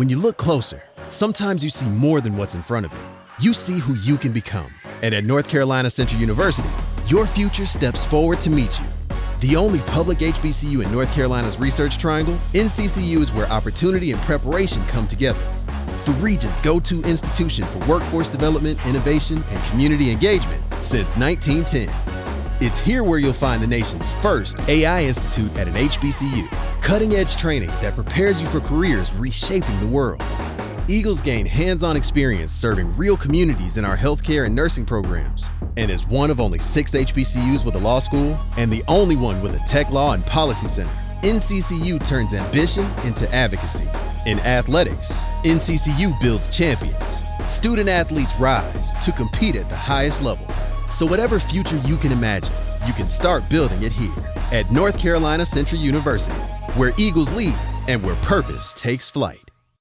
When you look closer, sometimes you see more than what's in front of you. You see who you can become. And at North Carolina Central University, your future steps forward to meet you. The only public HBCU in North Carolina's Research Triangle, NCCU is where opportunity and preparation come together. The region's go-to institution for workforce development, innovation, and community engagement since 1910. It's here where you'll find the nation's first AI Institute at an HBCU. Cutting-edge training that prepares you for careers reshaping the world. Eagles gain hands-on experience serving real communities in our healthcare and nursing programs. And is one of only 6 HBCUs with a law school and the only one with a tech law and policy center. NCCU turns ambition into advocacy. In athletics, NCCU builds champions. Student athletes rise to compete at the highest level. So whatever future you can imagine, you can start building it here at North Carolina Central University, where Eagles lead and where purpose takes flight.